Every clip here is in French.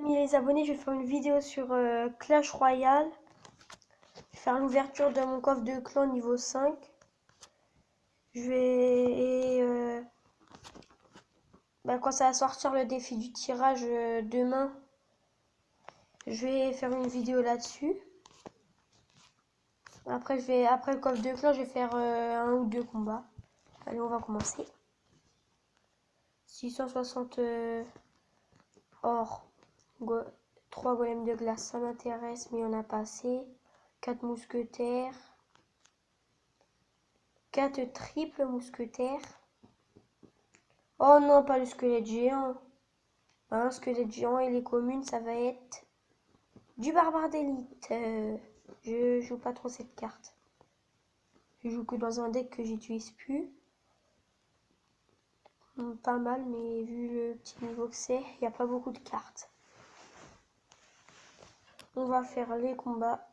Amis les abonnés, je vais faire une vidéo sur Clash Royale. Je vais faire l'ouverture de mon coffre de clan niveau 5. Je vais... quand ça va sortir le défi du tirage demain, je vais faire une vidéo là-dessus. Après le coffre de clan, je vais faire un ou deux combats. Allez, on va commencer. 660 or. 3 golems de glace, ça m'intéresse, mais il n'y en a pas assez. 4 mousquetaires. 4 triples mousquetaires. Oh non, pas le squelette géant. Un squelette géant et les communes, ça va être du barbare d'élite. Je joue pas trop cette carte. Je joue que dans un deck que j'utilise plus. Pas mal, mais vu le petit niveau que c'est, il n'y a pas beaucoup de cartes. On va faire les combats.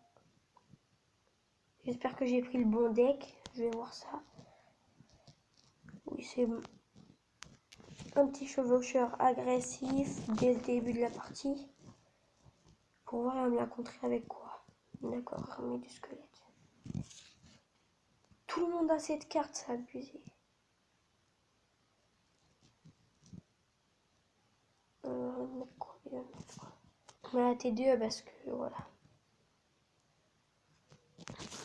J'espère que j'ai pris le bon deck. Je vais voir ça. Oui, c'est un petit chevaucheur agressif dès le début de la partie. Pour voir, elle va me la contrer avec quoi? D'accord, armée du squelette. Tout le monde a cette carte, c'est abusé. On va la T2 parce que voilà.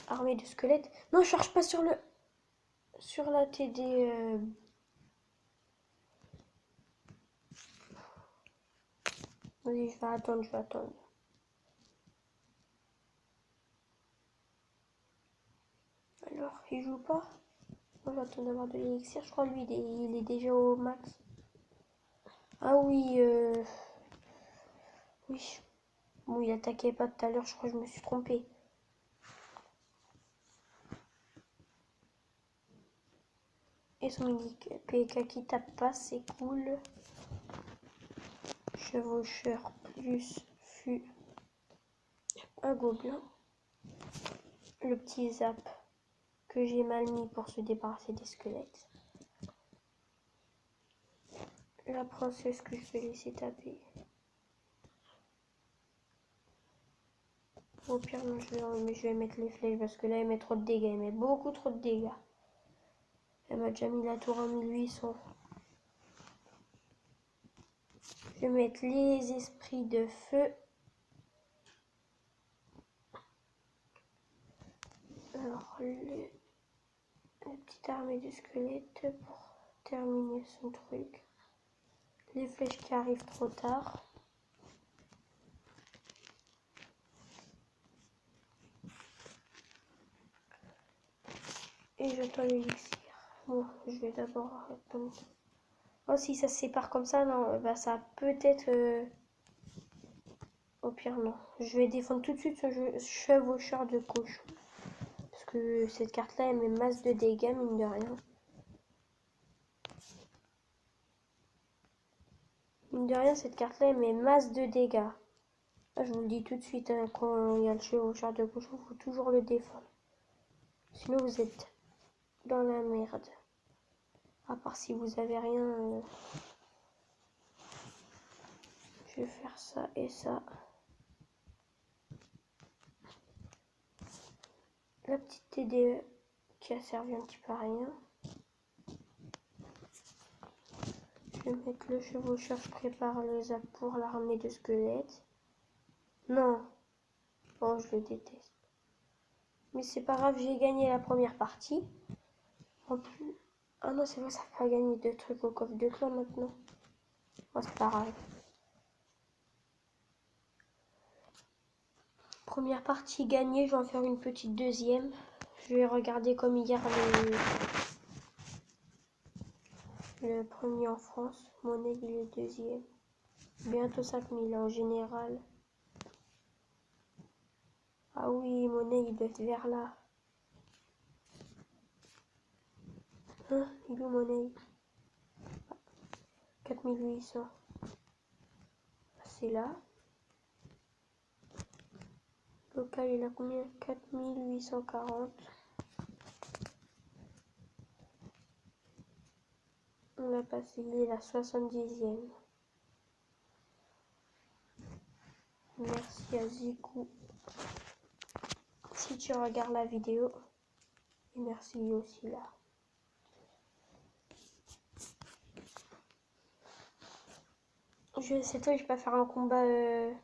Armée de squelettes. Non, je cherche pas sur la TD. Vas-y, je vais attendre. Alors, il joue pas. Moi, j'attends d'avoir de l'élixir. Je crois lui, il est déjà au max. Ah oui, oui. Bon, il attaquait pas tout à l'heure. Je crois que je me suis trompée. Et son mini PK qui tape pas, c'est cool. Chevaucheur plus fut un gobelin. Le petit zap que j'ai mal mis pour se débarrasser des squelettes. La princesse que je vais laisser taper. Au pire, non, je vais mettre les flèches parce que là, elle met trop de dégâts. Elle met beaucoup trop de dégâts. Elle m'a déjà mis la tour en 1800. Je vais mettre les esprits de feu. Alors, la petite armée de squelettes pour terminer son truc. Les flèches qui arrivent trop tard. Et j'attends l'élixir. Bon, je vais d'abord attendre. Oh, si ça se sépare comme ça, non, bah ça peut-être... Au pire, non. Je vais défendre tout de suite ce chevaucheur de cochon. Parce que cette carte-là, elle met masse de dégâts, mine de rien. Mine de rien, cette carte-là, elle met masse de dégâts. Ah, je vous le dis tout de suite, hein, quand il y a le chevaucheur de cochon, il faut toujours le défendre. Sinon, vous êtes dans la merde. À part si vous avez rien. Je vais faire ça et ça. La petite TDE qui a servi un petit peu à rien. Je vais mettre le chevaucheur, je prépare le zap pour l'armée de squelettes. Non. Oh, je le déteste. Mais c'est pas grave, j'ai gagné la première partie. En plus... Ah non, c'est vrai, ça fait pas gagner de trucs au coffre de clan maintenant. Oh, c'est pas grave. Première partie gagnée, je vais en faire une petite deuxième. Je vais regarder comme hier le premier en France. Monnaie, il est deuxième. Bientôt 5000 en général. Ah oui, Monnaie, il doit être vers là. Hein, il est où Monnaie? 4800. C'est là. Local, il a combien? 4840. On a passé, il est la 70e. Merci à Ziku si tu regardes la vidéo. Et merci aussi là. C'est toi, je vais pas faire un combat. Je vais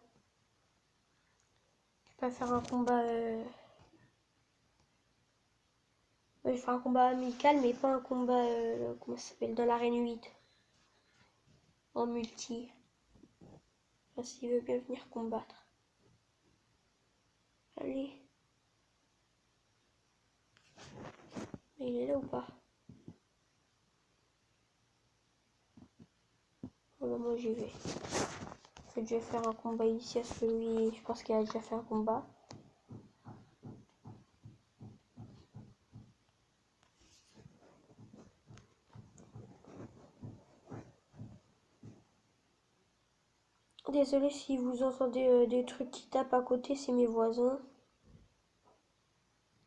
pas faire un combat. Je vais faire un combat amical, mais pas un combat. Comment ça s'appelle? Dans l'arène 8. En multi. Enfin, s'il veut bien venir combattre. Allez. Mais il est là ou pas? Voilà, moi j'y vais. En fait, je vais faire un combat ici à celui. Je pense qu'il a déjà fait un combat. Désolé si vous entendez des trucs qui tapent à côté, c'est mes voisins.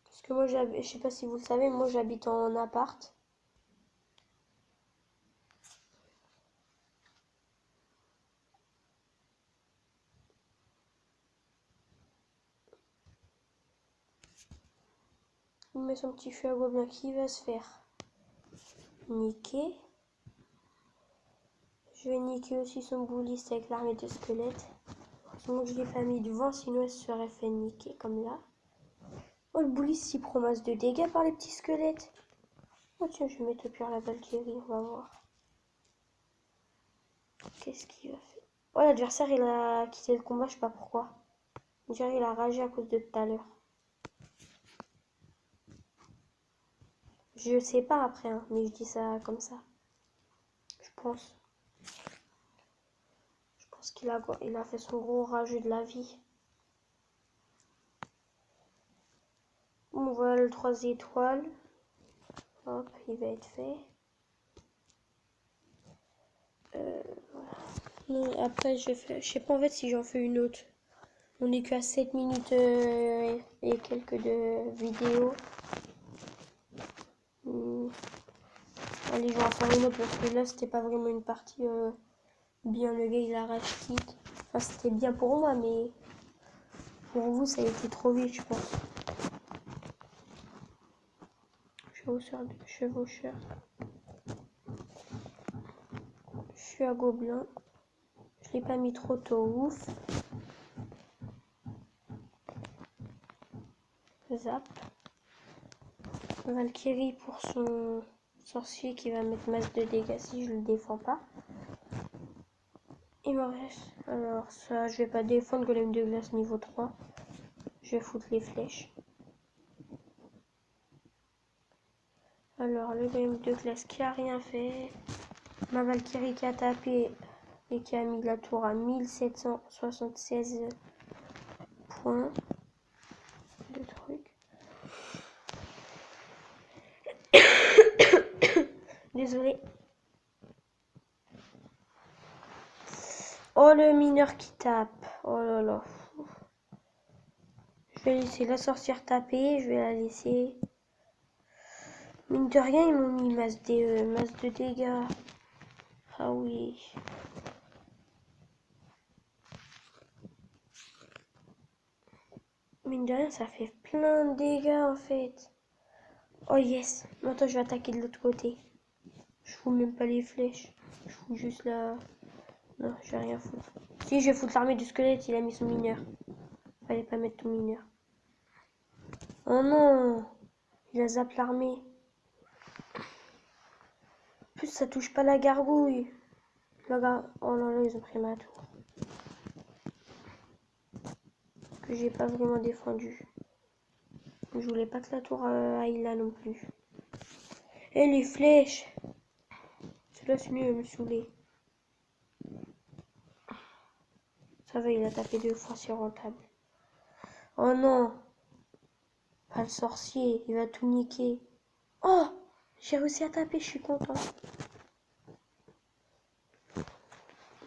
Parce que moi, je sais pas si vous le savez, moi j'habite en appart. Il met son petit feu à gobelin qui va se faire niquer. Je vais niquer aussi son bouliste avec l'armée de squelettes. Heureusement que je l'ai pas mis devant, sinon elle se serait fait niquer comme là. Oh, le bouliste il prend masse de dégâts par les petits squelettes. Oh tiens, je vais mettre au pire la Valkyrie, on va voir. Qu'est-ce qu'il va faire? Oh, l'adversaire il a quitté le combat, je sais pas pourquoi. On dirait il a ragé à cause de tout à l'heure. Je sais pas après, hein, mais je dis ça comme ça. Je pense. Je pense qu'il a fait son gros rageux de la vie. Bon, voilà le 3 étoiles. Hop, il va être fait. Voilà. Non, après, je sais pas en fait si j'en fais une autre. On est qu'à 7 minutes et quelques de vidéo. Allez, je vais en faire une autre parce que là, c'était pas vraiment une partie bien. Le gars, il arrache quitte. Enfin, c'était bien pour moi, mais pour vous, ça a été trop vite, je pense. Chevaucheur. Je suis à gobelin. Je l'ai pas mis trop tôt, ouf. Zap. Valkyrie pour son sorcier qui va mettre masse de dégâts si je le défends pas. Il me reste. Alors ça, je vais pas défendre golem de glace niveau 3. Je vais foutre les flèches. Alors le golem de glace qui a rien fait. Ma Valkyrie qui a tapé et qui a mis la tour à 1776 points de truc. Désolé. Oh, le mineur qui tape. Oh là là. Je vais laisser la sorcière taper. Je vais la laisser. Mine de rien, ils m'ont mis masse de dégâts. Ah oui. Mine de rien, ça fait plein de dégâts en fait. Oh yes. Maintenant, je vais attaquer de l'autre côté. Je fous même pas les flèches. Je fous juste la... Non, je vais rien foutre. Si, je vais foutre l'armée du squelette, il a mis son mineur. Fallait pas mettre ton mineur. Oh non! Il a zappé l'armée. En plus, ça touche pas la gargouille. Oh là là, ils ont pris ma tour. Que j'ai pas vraiment défendu. Je voulais pas que la tour aille là non plus. Et les flèches! Celui-là, c'est mieux, me saouler. Ça va, il a tapé 2 fois, c'est rentable. Oh non! Pas le sorcier, il va tout niquer. Oh! J'ai réussi à taper, je suis content.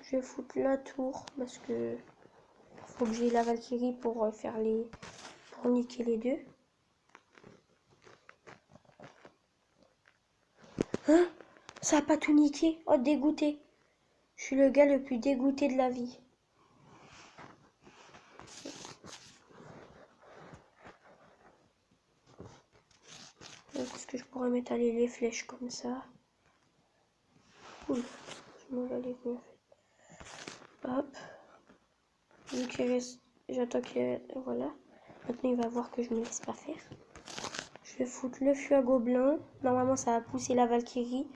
Je vais foutre la tour parce que faut que j'ai la Valkyrie pour faire les... pour niquer les deux. Hein? Ça a pas tout niqué? Oh, dégoûté. Je suis le gars le plus dégoûté de la vie. pourrais m'étaler les flèches comme ça. Oula, je m'en vais aller mieux. Hop. Vu qu'il reste, j'attends qu'il... Voilà. Maintenant, il va voir que je me laisse pas faire. Je vais foutre le feu à gobelin. Normalement, ça va pousser la Valkyrie.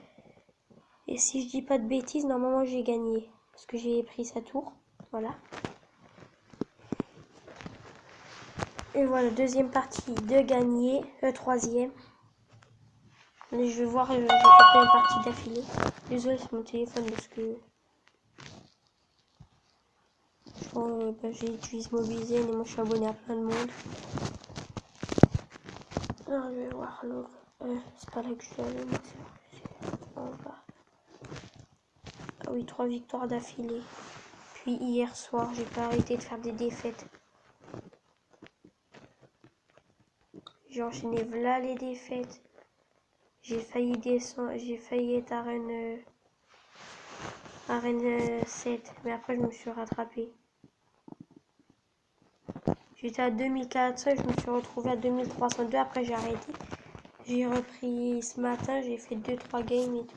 Et si je dis pas de bêtises, normalement, j'ai gagné. Parce que j'ai pris sa tour. Voilà. Et voilà, deuxième partie de gagner. Troisième. Mais je vais voir, j'ai fait combien de parties d'affilée. Désolé, c'est mon téléphone parce que... j'utilise Mobizen et moi je suis abonné à plein de monde. Alors je vais voir l'autre. C'est pas là que je suis allé, moi c'est en bas. Ah oui, 3 victoires d'affilée. Puis hier soir, j'ai pas arrêté de faire des défaites. J'ai enchaîné voilà les défaites. J'ai failli descendre, j'ai failli être arène 7, mais après je me suis rattrapée. J'étais à 2400 et je me suis retrouvée à 2302. Après, j'ai arrêté. J'ai repris ce matin. J'ai fait 2-3 games et tout.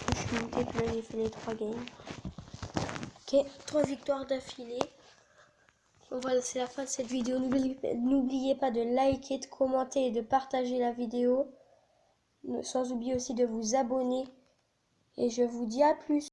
Je suis montée, puis là, j'ai fait les 3 games. Ok, 3 victoires d'affilée. Bon, voilà, c'est la fin de cette vidéo. N'oubliez pas de liker, de commenter et de partager la vidéo. Sans oublier aussi de vous abonner. Et je vous dis à plus.